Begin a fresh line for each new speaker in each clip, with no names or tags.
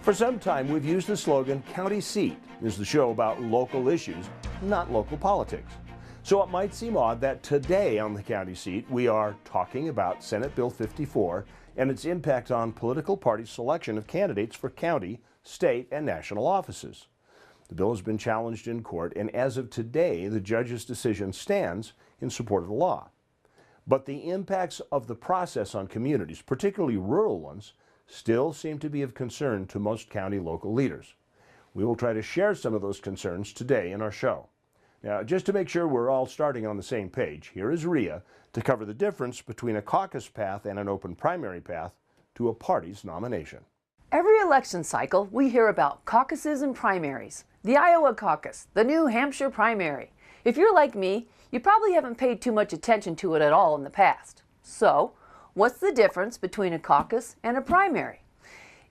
For some time, we've used the slogan, County Seat is the show about local issues, not local politics. So it might seem odd that today on the County Seat, we are talking about Senate Bill 54 and its impact on political party selection of candidates for county, state, and national offices. The bill has been challenged in court, and as of today, the judge's decision stands in support of the law. But the impacts of the process on communities, particularly rural ones, still seem to be of concern to most county local leaders. We will try to share some of those concerns today in our show. Now, just to make sure we're all starting on the same page, here is Rhea to cover the difference between a caucus path and an open primary path to a party's nomination.
Every election cycle, we hear about caucuses and primaries. The Iowa Caucus, the new Hampshire Primary. If you're like me, you probably haven't paid too much attention to it at all in the past. So, what's the difference between a caucus and a primary?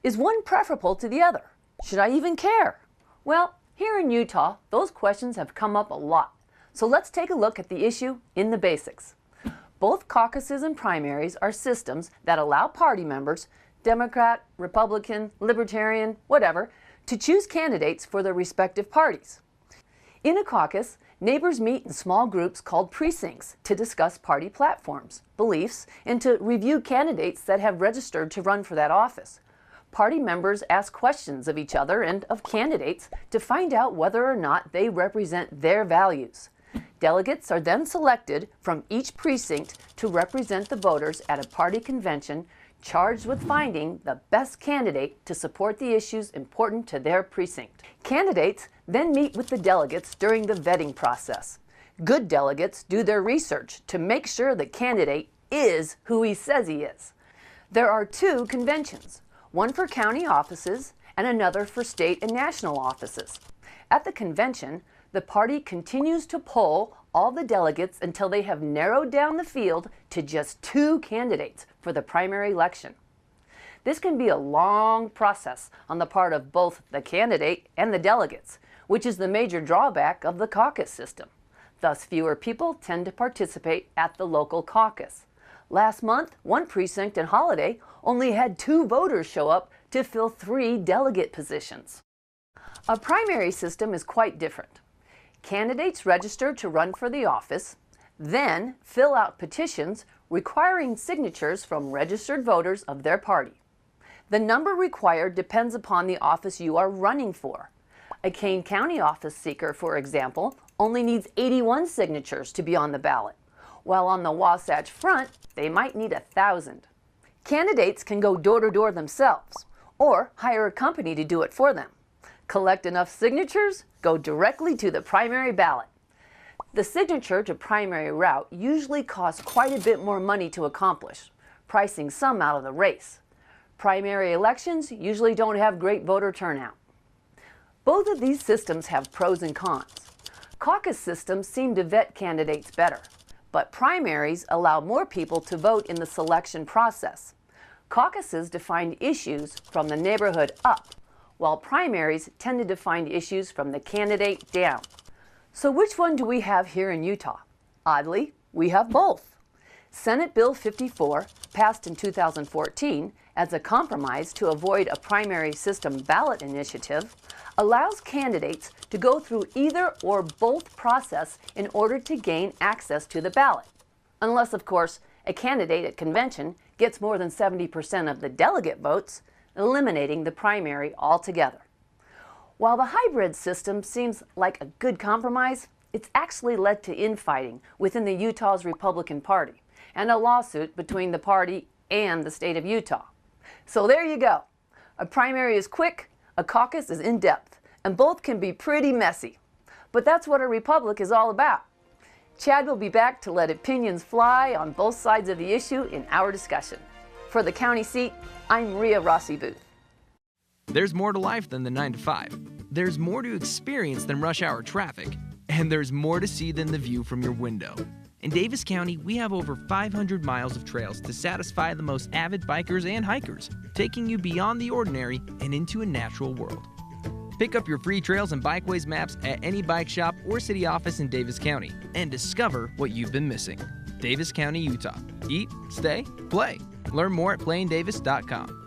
Is one preferable to the other? Should I even care? Well, here in Utah, those questions have come up a lot. So let's take a look at the issue in the basics. Both caucuses and primaries are systems that allow party members, Democrat, Republican, Libertarian, whatever, to choose candidates for their respective parties. In a caucus, neighbors meet in small groups called precincts to discuss party platforms, beliefs, and to review candidates that have registered to run for that office. Party members ask questions of each other and of candidates to find out whether or not they represent their values. Delegates are then selected from each precinct to represent the voters at a party convention charged with finding the best candidate to support the issues important to their precinct. Candidates then meet with the delegates during the vetting process. Good delegates do their research to make sure the candidate is who he says he is. There are two conventions, one for county offices and another for state and national offices. At the convention, the party continues to poll all the delegates until they have narrowed down the field to just two candidates for the primary election. This can be a long process on the part of both the candidate and the delegates, which is the major drawback of the caucus system. Thus, fewer people tend to participate at the local caucus. Last month, one precinct in Holiday only had 2 voters show up to fill 3 delegate positions. A primary system is quite different. Candidates register to run for the office, then fill out petitions requiring signatures from registered voters of their party. The number required depends upon the office you are running for. A Kane County office seeker, for example, only needs 81 signatures to be on the ballot, while on the Wasatch Front, they might need 1,000. Candidates can go door to door themselves, or hire a company to do it for them. Collect enough signatures, go directly to the primary ballot. The signature to primary route usually costs quite a bit more money to accomplish, pricing some out of the race. Primary elections usually don't have great voter turnout. Both of these systems have pros and cons. Caucus systems seem to vet candidates better, but primaries allow more people to vote in the selection process. Caucuses define issues from the neighborhood up, while primaries tend to define issues from the candidate down. So which one do we have here in Utah? Oddly, we have both. Senate Bill 54, passed in 2014 as a compromise to avoid a primary system ballot initiative, allows candidates to go through either or both process in order to gain access to the ballot. Unless, of course, a candidate at convention gets more than 70% of the delegate votes, eliminating the primary altogether. While the hybrid system seems like a good compromise, it's actually led to infighting within the Utah's Republican Party and a lawsuit between the party and the state of Utah. So there you go. A primary is quick, a caucus is in-depth, and both can be pretty messy. But that's what a republic is all about. Chad will be back to let opinions fly on both sides of the issue in our discussion. For the County Seat, I'm Rhea Rossi Booth.
There's more to life than the 9 to 5. There's more to experience than rush hour traffic. And there's more to see than the view from your window. In Davis County, we have over 500 miles of trails to satisfy the most avid bikers and hikers, taking you beyond the ordinary and into a natural world. Pick up your free Trails and Bikeways maps at any bike shop or city office in Davis County and discover what you've been missing. Davis County, Utah. Eat, stay, play. Learn more at playindavis.com.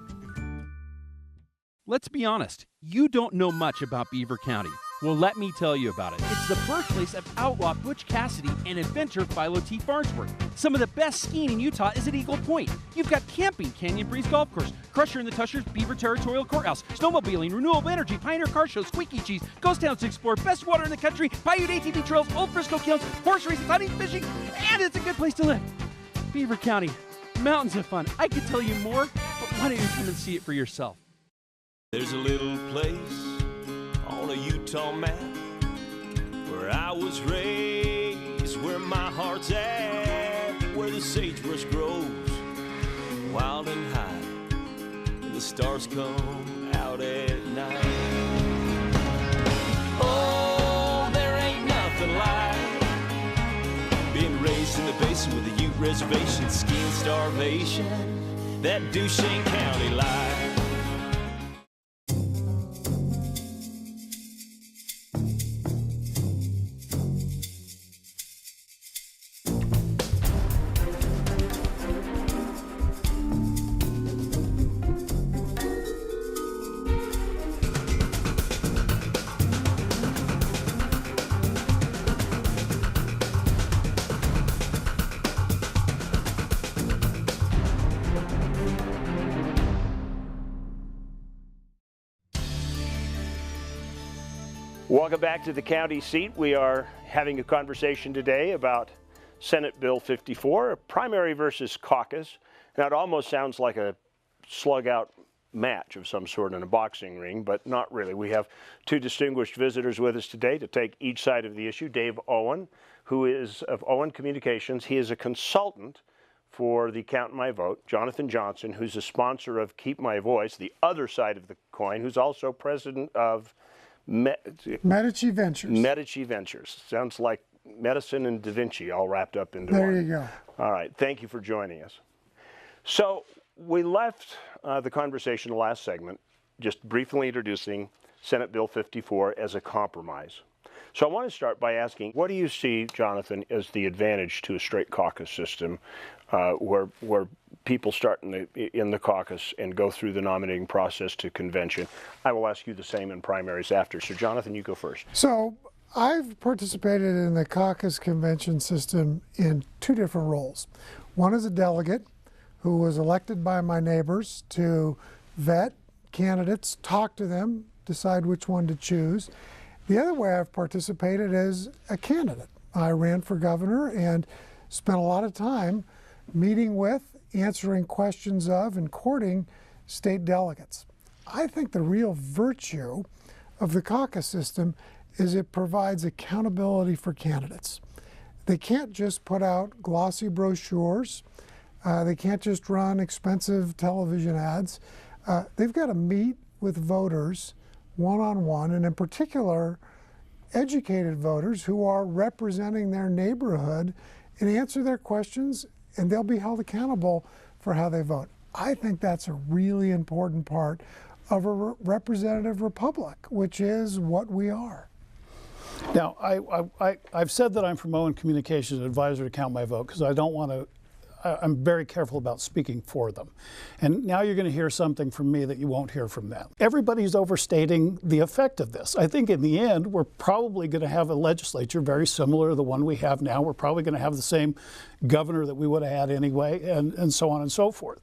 Let's be honest, you don't know much about Beaver County. Well, let me tell you about it. It's the birthplace of outlaw Butch Cassidy and inventor Philo T. Farnsworth. Some of the best skiing in Utah is at Eagle Point. You've got camping, Canyon Breeze Golf Course, Crusher and the Tushers, Beaver Territorial Courthouse, snowmobiling, renewable energy, Pioneer Car Show, Squeaky Cheese, Ghost Towns to explore, best water in the country, Paiute ATV trails, Old Frisco Kilns, horse races, hunting, fishing, and it's a good place to live. Beaver County, mountains of fun. I could tell you more, but why don't you come and see it for yourself?
There's a little place on a Utah map where I was raised, where my heart's at, where the sagebrush grows wild and high, and the stars come out at night. Oh, there ain't nothing like being raised in the basin with a Ute reservation, skiing starvation, that Duchesne County life.
Welcome back to the county seat. We are having a conversation today about Senate Bill 54, primary versus caucus. Now, it almost sounds like a slug-out match of some sort in a boxing ring, but not really. We have two distinguished visitors with us today to take each side of the issue. Dave Owen, who is of Owen Communications. He is a consultant for the Count My Vote. Jonathan Johnson, who's a sponsor of Keep My Voice, the other side of the coin, who's also president of
Medici Ventures.
Medici Ventures. Sounds like medicine and Da Vinci all wrapped up into
one.
There
you go.
All right. Thank you for joining us. So we left the conversation in the last segment just briefly introducing Senate Bill 54 as a compromise. So I want to start by asking, what do you see, Jonathan, as the advantage to a straight caucus system where people start in the caucus and go through the nominating process to convention? I will ask you the same in primaries after. So Jonathan, you go first.
So I've participated in the caucus convention system in two different roles. One is a delegate who was elected by my neighbors to vet candidates, talk to them, decide which one to choose. The other way I've participated is a candidate. I ran for governor and spent a lot of time meeting with, answering questions of, and courting state delegates. I think the real virtue of the caucus system is it provides accountability for candidates. They can't just put out glossy brochures. They can't just run expensive television ads. They've got to meet with voters one-on-one, and in particular, educated voters who are representing their neighborhood, and answer their questions, and they'll be held accountable for how they vote. I think that's a really important part of a representative republic, which is what we are.
Now, I've said that I'm from Owen Communications, advisor to Count My Vote, because I don't want to, I'm very careful about speaking for them. And now you're going to hear something from me that you won't hear from them. Everybody's overstating the effect of this. I think in the end, we're probably going to have a legislature very similar to the one we have now. We're probably going to have the same governor that we would have had anyway, and so on and so forth.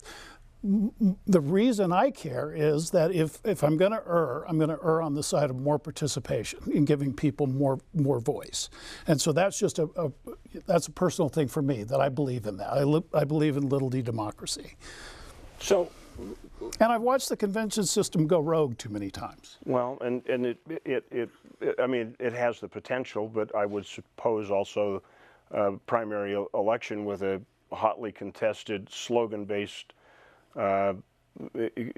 The reason I care is that if I'm going to err on the side of more participation in giving people more voice, and so that's just that's a personal thing for me, that I believe in that. I believe in little d democracy.
So,
and I've watched the convention system go rogue too many times.
Well, and I mean, it has the potential, but I would suppose also a primary election with a hotly contested, slogan-based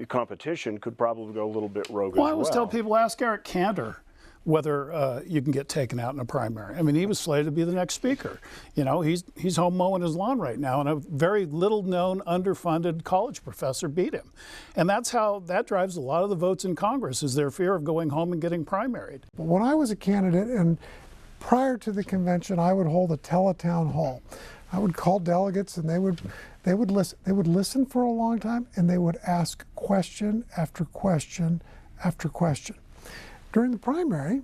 competition could probably go a little bit rogue as well.
I always tell people, ask Eric Cantor whether you can get taken out in a primary. I mean, he was slated to be the next speaker. You know, he's home mowing his lawn right now, and a very little-known, underfunded college professor beat him. And that drives a lot of the votes in Congress, is their fear of going home and getting primaried.
When I was a candidate, and prior to the convention, I would hold a teletown hall. I would call delegates, and they would listen for a long time, and they would ask question after question after question. During the primary,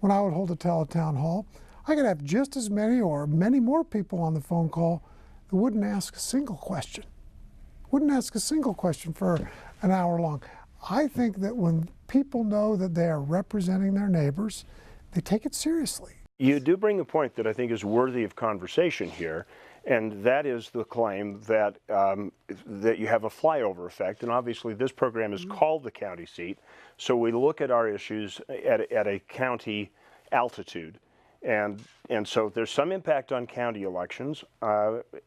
when I would hold a town hall, I could have just as many or many more people on the phone call that wouldn't ask a single question. Wouldn't ask a single question for an hour long. I think that when people know that they are representing their neighbors, they take it seriously.
You do bring a point that I think is worthy of conversation here, and that is the claim that that you have a flyover effect. And obviously this program is called the county seat, so we look at our issues at a county altitude. And so there's some impact on county elections,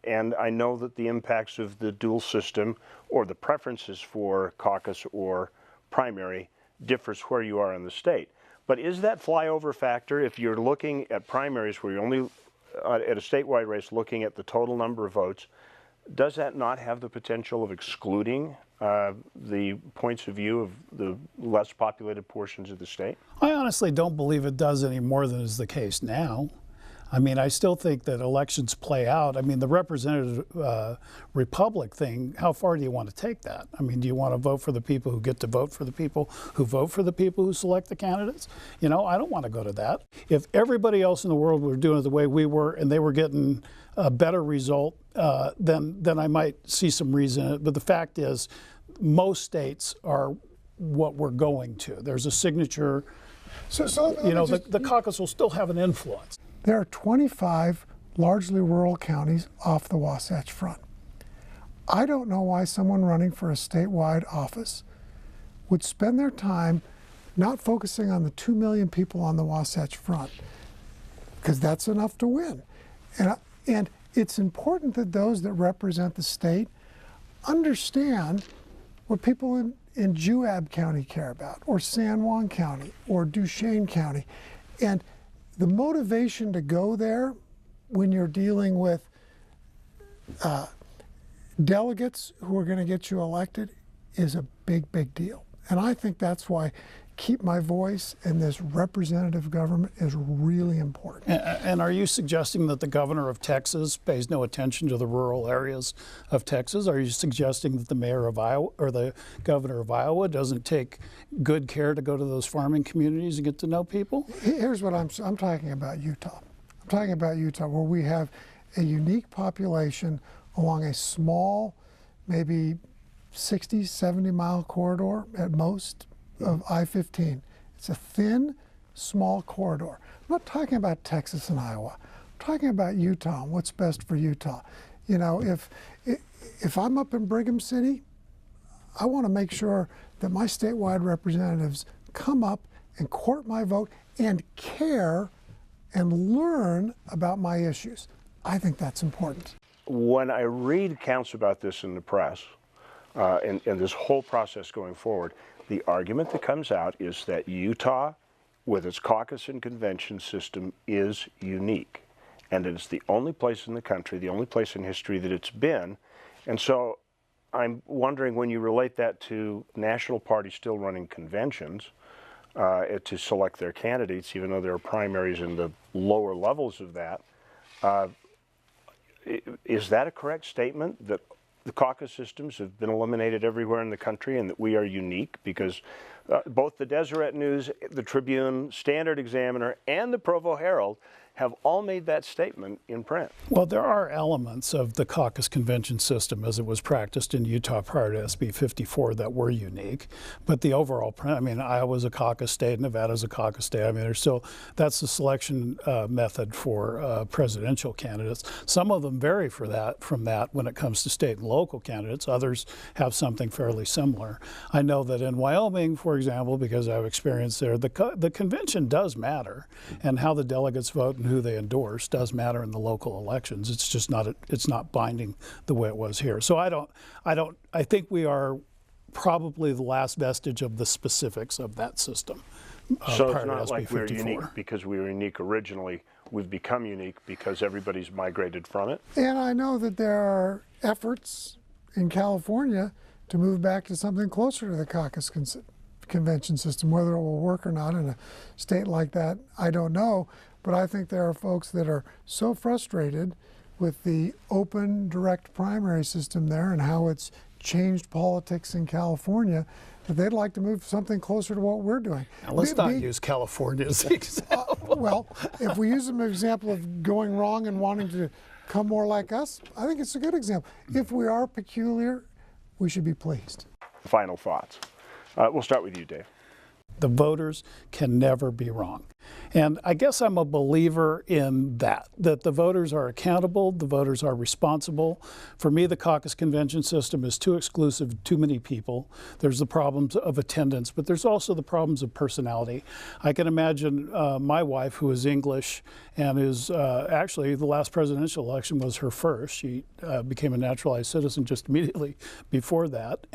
and I know that the impacts of the dual system or the preferences for caucus or primary differs where you are in the state. But is that flyover factor, if you're looking at primaries where you're only at a statewide race looking at the total number of votes, does that not have the potential of excluding the points of view of the less populated portions of the state?
I honestly don't believe it does any more than is the case now. I mean, I still think that elections play out. I mean, the representative republic thing, how far do you want to take that? I mean, do you want to vote for the people who get to vote for the people who vote for the people who select the candidates? You know, I don't want to go to that. If everybody else in the world were doing it the way we were and they were getting a better result, then I might see some reason in it. But the fact is, most states are what we're going to. There's a signature. So you know, the caucus will still have an influence.
There are 25 largely rural counties off the Wasatch Front. I don't know why someone running for a statewide office would spend their time not focusing on the 2 million people on the Wasatch Front, because that's enough to win. And it's important that those that represent the state understand what people in Juab County care about, or San Juan County, or Duchesne County. And the motivation to go there when you're dealing with delegates who are going to get you elected is a big, big deal. And I think that's why keep my voice in this representative government is really important.
And are you suggesting that the governor of Texas pays no attention to the rural areas of Texas? Are you suggesting that the mayor of Iowa or the governor of Iowa doesn't take good care to go to those farming communities and get to know people?
Here's what I'm talking about Utah. I'm talking about Utah, where we have a unique population along a small, maybe 60, 70 mile corridor at most of I-15. It's a thin, small corridor. I'm not talking about Texas and Iowa. I'm talking about Utah and what's best for Utah. You know, if I'm up in Brigham City, I want to make sure that my statewide representatives come up and court my vote and care and learn about my issues. I think that's important.
When I read accounts about this in the press, and this whole process going forward, the argument that comes out is that Utah, with its caucus and convention system, is unique. And it's the only place in the country, the only place in history that it's been. And so I'm wondering, when you relate that to national parties still running conventions to select their candidates, even though there are primaries in the lower levels of that, is that a correct statement, that the caucus systems have been eliminated everywhere in the country and that we are unique? Because both the Deseret News, the Tribune, Standard Examiner, and the Provo Herald have all made that statement in print.
Well, there are elements of the caucus convention system as it was practiced in Utah prior to SB 54 that were unique. But the overall, I mean, Iowa's a caucus state, Nevada's a caucus state. I mean, there's still, that's the selection method for presidential candidates. Some of them vary from that when it comes to state and local candidates. Others have something fairly similar. I know that in Wyoming, for example, because I've experienced there, the convention does matter, and how the delegates vote and who they endorse does matter in the local elections. It's just not it's not binding the way it was here. So I think we are probably the last vestige of the specifics of that system.
So it's not like we're unique because we were unique originally. We've become unique because everybody's migrated from it.
And I know that there are efforts in California to move back to something closer to the caucus convention system. Whether it will work or not in a state like that, I don't know. But I think there are folks that are so frustrated with the open, direct primary system there and how it's changed politics in California that they'd like to move something closer to what we're doing.
Now, let's not use California as the example.
Well, if we use them as an example of going wrong and wanting to come more like us, I think it's a good example. If we are peculiar, we should be pleased.
Final thoughts. We'll start with you, Dave.
The voters can never be wrong. And I guess I'm a believer in that the voters are accountable, the voters are responsible. For me, the caucus convention system is too exclusive, too many people. There's the problems of attendance, but there's also the problems of personality. I can imagine my wife, who is English and is actually the last presidential election was her first. She became a naturalized citizen just immediately before that.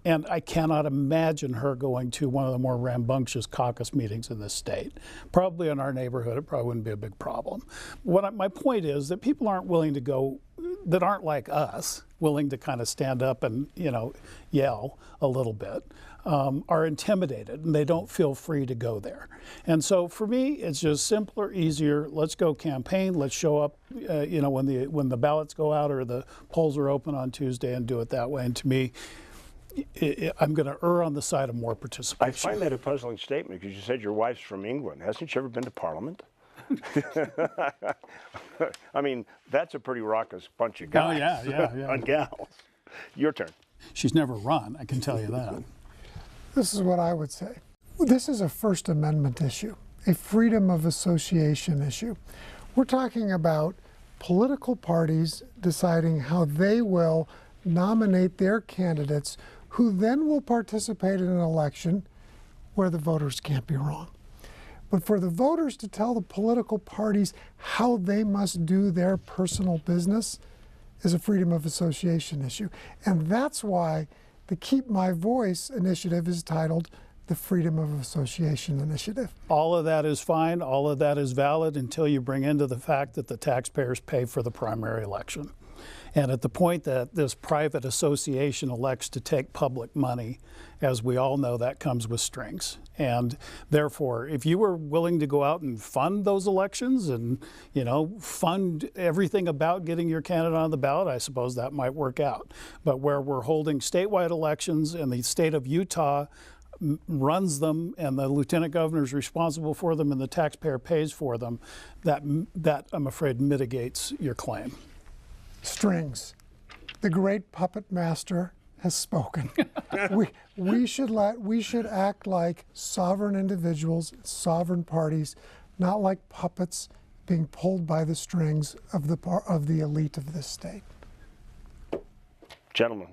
And I cannot imagine her going to one of the more rambunctious caucus meetings in this state. Probably in our neighborhood, it probably wouldn't be a big problem. My point is that people aren't willing to go, that aren't like us, willing to kind of stand up and, yell a little bit, are intimidated and they don't feel free to go there. And so for me, it's just simpler, easier. Let's go campaign. Let's show up, when the ballots go out or the polls are open on Tuesday and do it that way. And to me, I'm going to err on the side of more participation.
I find that a puzzling statement because you said your wife's from England. Hasn't she ever been to Parliament? I mean, that's a pretty raucous bunch of guys.
Oh, yeah.
And gals. Your turn.
She's never run, I can tell you that.
This is what I would say. This is a First Amendment issue, a freedom of association issue. We're talking about political parties deciding how they will nominate their candidates who then will participate in an election where the voters can't be wrong. But for the voters to tell the political parties how they must do their personal business is a freedom of association issue. And that's why the Keep My Voice initiative is titled the Freedom of Association Initiative.
All of that is fine, all of that is valid until you bring into the fact that the taxpayers pay for the primary election. And at the point that this private association elects to take public money, as we all know, that comes with strings. And therefore, if you were willing to go out and fund those elections and, fund everything about getting your candidate on the ballot, I suppose that might work out. But where we're holding statewide elections and the state of Utah runs them and the lieutenant governor is responsible for them and the taxpayer pays for them, that I'm afraid mitigates your claim.
Strings. The great puppet master has spoken. we should act like sovereign individuals, sovereign parties, not like puppets being pulled by the strings of the elite of this state.
Gentlemen,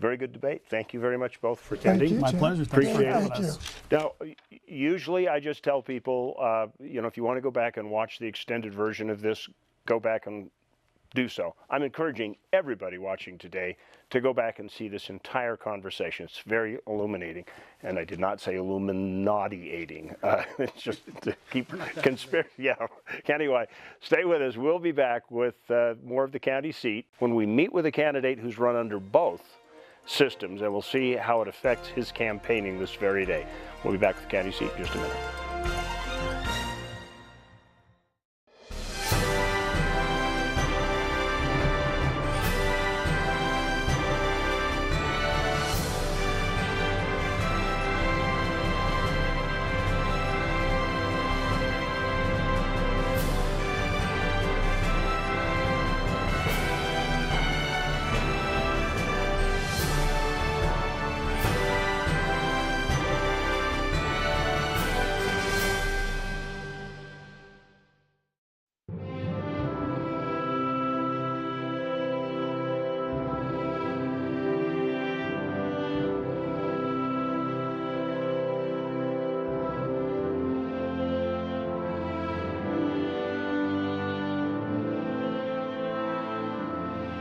very good debate. Thank you very much both for attending.
Thank you,
My
Jim.
pleasure. Thanks for
Appreciate
having
Thank
us.
Now, usually I just tell people, if you want to go back and watch the extended version of this, go back and do so. I'm encouraging everybody watching today to go back and see this entire conversation. It's very illuminating. And I did not say Illuminati-ating. It's just to keep conspiracy. Yeah. Anyway, stay with us. We'll be back with more of the county seat when we meet with a candidate who's run under both systems, and we'll see how it affects his campaigning this very day. We'll be back with the county seat in just a minute.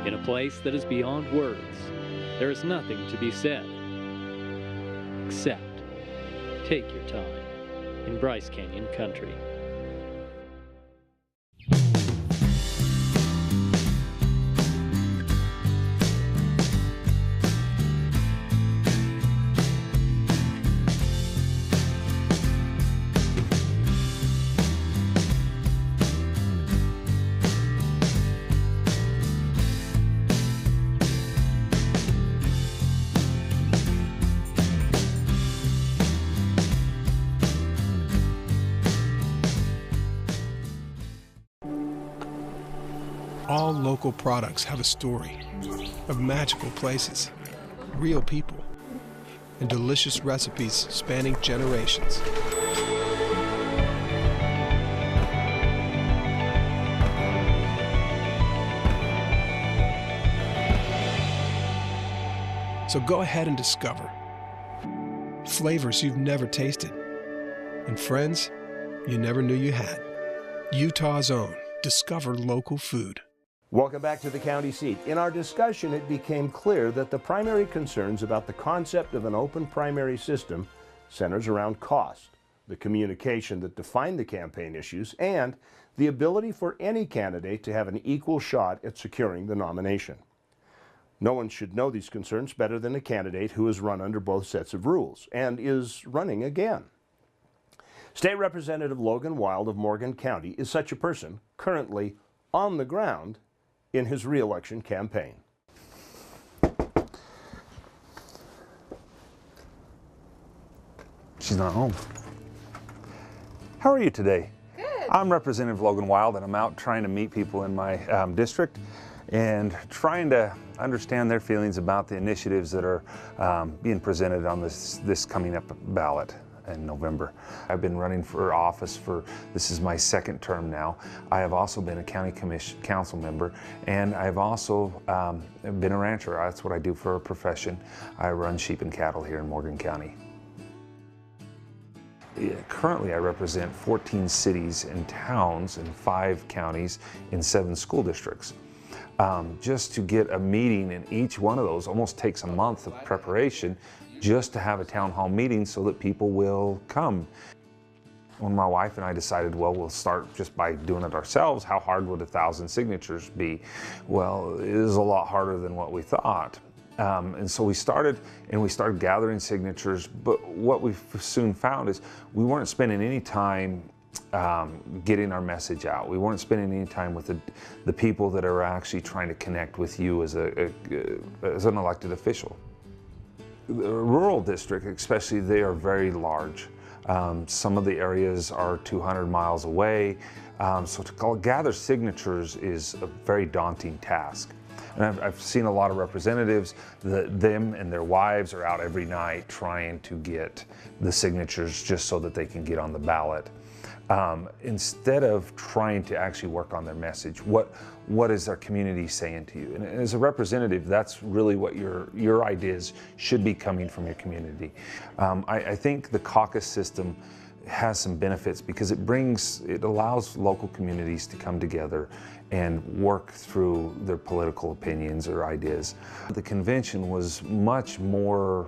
In a place that is beyond words, there is nothing to be said, except take your time in Bryce Canyon country.
All local products have a story of magical places, real people, and delicious recipes spanning generations. So go ahead and discover flavors you've never tasted and friends you never knew you had. Utah's own Discover Local Food.
Welcome back to the county seat. In our discussion, it became clear that the primary concerns about the concept of an open primary system centers around cost, the communication that defined the campaign issues, and the ability for any candidate to have an equal shot at securing the nomination. No one should know these concerns better than a candidate who has run under both sets of rules and is running again. State Representative Logan Wild of Morgan County is such a person, currently on the ground in his re-election campaign.
She's not home. How are you today?
Good.
I'm Representative Logan Wild, and I'm out trying to meet people in my district and trying to understand their feelings about the initiatives that are being presented on this coming up ballot in November. I've been running for office this is my second term now. I have also been a county council member, and I've also been a rancher. That's what I do for a profession. I run sheep and cattle here in Morgan County. Currently, I represent 14 cities and towns in 5 counties in 7 school districts. Just to get a meeting in each one of those almost takes a month of preparation just to have a town hall meeting so that people will come. When my wife and I decided, well, we'll start just by doing it ourselves, how hard would 1,000 signatures be? Well, it is a lot harder than what we thought. And so we started gathering signatures, but what we soon found is we weren't spending any time getting our message out. We weren't spending any time with the people that are actually trying to connect with you as an elected official. The rural district, especially, they are very large. Some of the areas are 200 miles away, so to gather signatures is a very daunting task. And I've seen a lot of representatives, them and their wives are out every night trying to get the signatures just so that they can get on the ballot. Instead of trying to actually work on their message, what is our community saying to you? And as a representative, that's really what your ideas should be coming from your community. I think the caucus system has some benefits because it allows local communities to come together and work through their political opinions or ideas. The convention was much more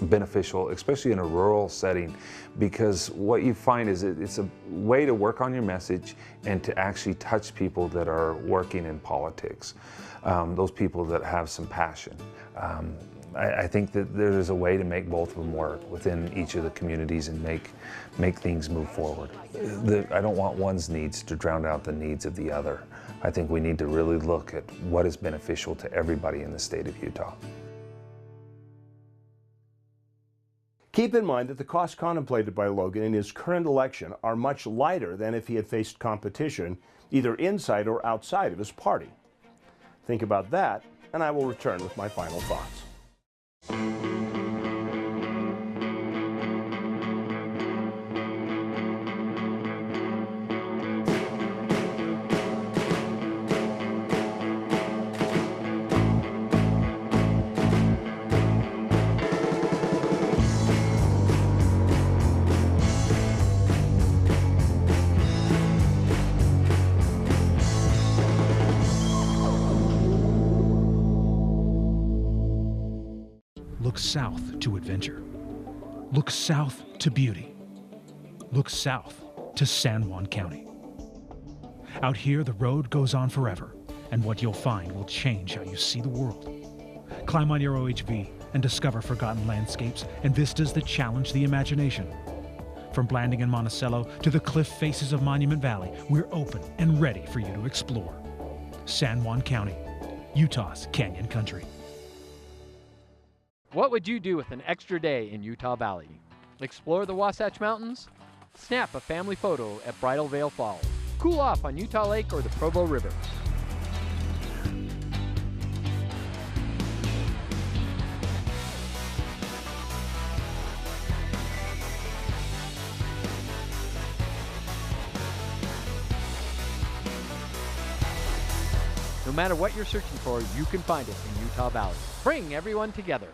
beneficial, especially in a rural setting, because what you find is it's a way to work on your message and to actually touch people that are working in politics, those people that have some passion. I think that there is a way to make both of them work within each of the communities and make things move forward. I don't want one's needs to drown out the needs of the other. I think we need to really look at what is beneficial to everybody in the state of Utah.
Keep in mind that the costs contemplated by Logan in his current election are much lighter than if he had faced competition either inside or outside of his party. Think about that, and I will return with my final thoughts.
Look south to adventure. Look south to beauty. Look south to San Juan County. Out here, the road goes on forever, and what you'll find will change how you see the world. Climb on your OHV and discover forgotten landscapes and vistas that challenge the imagination. From Blanding and Monticello to the cliff faces of Monument Valley, we're open and ready for you to explore. San Juan County, Utah's Canyon Country.
What would you do with an extra day in Utah Valley? Explore the Wasatch Mountains? Snap a family photo at Bridal Veil Falls. cool off on Utah Lake or the Provo River. No matter what you're searching for, you can find it in Utah Valley. Bring everyone together.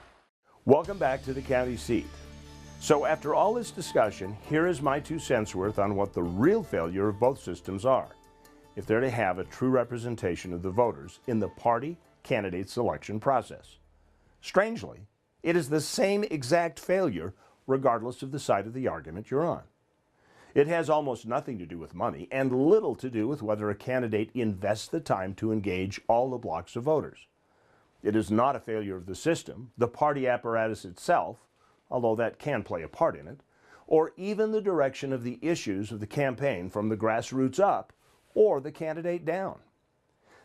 Welcome back to the county seat. So after all this discussion, here is my 2 cents worth on what the real failure of both systems are, if they're to have a true representation of the voters in the party candidate selection process. Strangely, it is the same exact failure regardless of the side of the argument you're on. It has almost nothing to do with money and little to do with whether a candidate invests the time to engage all the blocks of voters. It is not a failure of the system, the party apparatus itself, although that can play a part in it, or even the direction of the issues of the campaign from the grassroots up or the candidate down.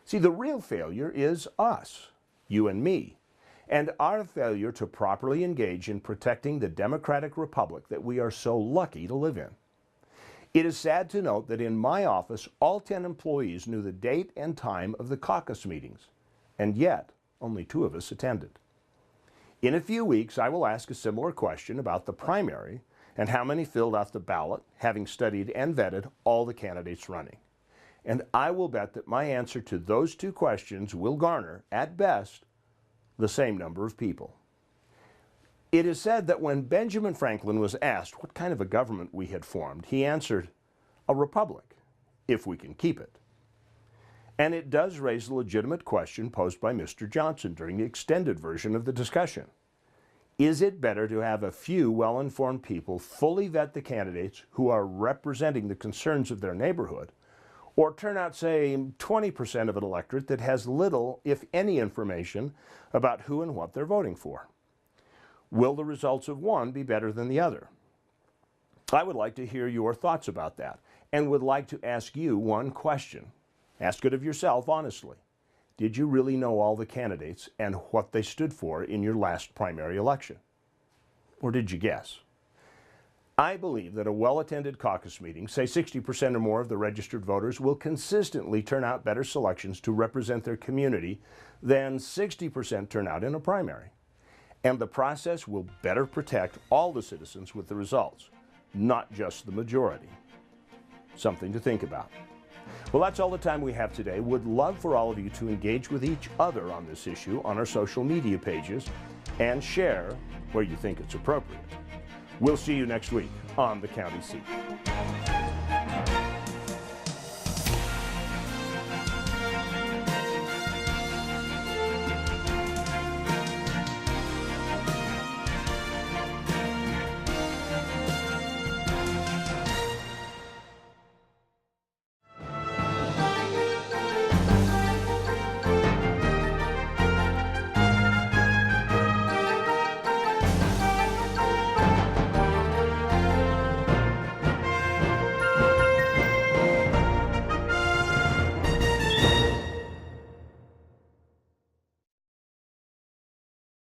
See, the real failure is us, you and me, and our failure to properly engage in protecting the democratic republic that we are so lucky to live in. It is sad to note that in my office, all 10 employees knew the date and time of the caucus meetings, and yet only 2 of us attended. In a few weeks, I will ask a similar question about the primary and how many filled out the ballot, having studied and vetted all the candidates running. And I will bet that my answer to those 2 questions will garner, at best, the same number of people. It is said that when Benjamin Franklin was asked what kind of a government we had formed, he answered, "A republic, if we can keep it." And it does raise the legitimate question posed by Mr. Johnson during the extended version of the discussion. Is it better to have a few well-informed people fully vet the candidates who are representing the concerns of their neighborhood, or turn out, say, 20% of an electorate that has little, if any, information about who and what they're voting for? Will the results of one be better than the other? I would like to hear your thoughts about that and would like to ask you one question. Ask it of yourself honestly. Did you really know all the candidates and what they stood for in your last primary election? Or did you guess? I believe that a well-attended caucus meeting, say 60% or more of the registered voters, will consistently turn out better selections to represent their community than 60% turnout in a primary. And the process will better protect all the citizens with the results, not just the majority. Something to think about. Well, that's all the time we have today. Would love for all of you to engage with each other on this issue on our social media pages and share where you think it's appropriate. We'll see you next week on the County Seat.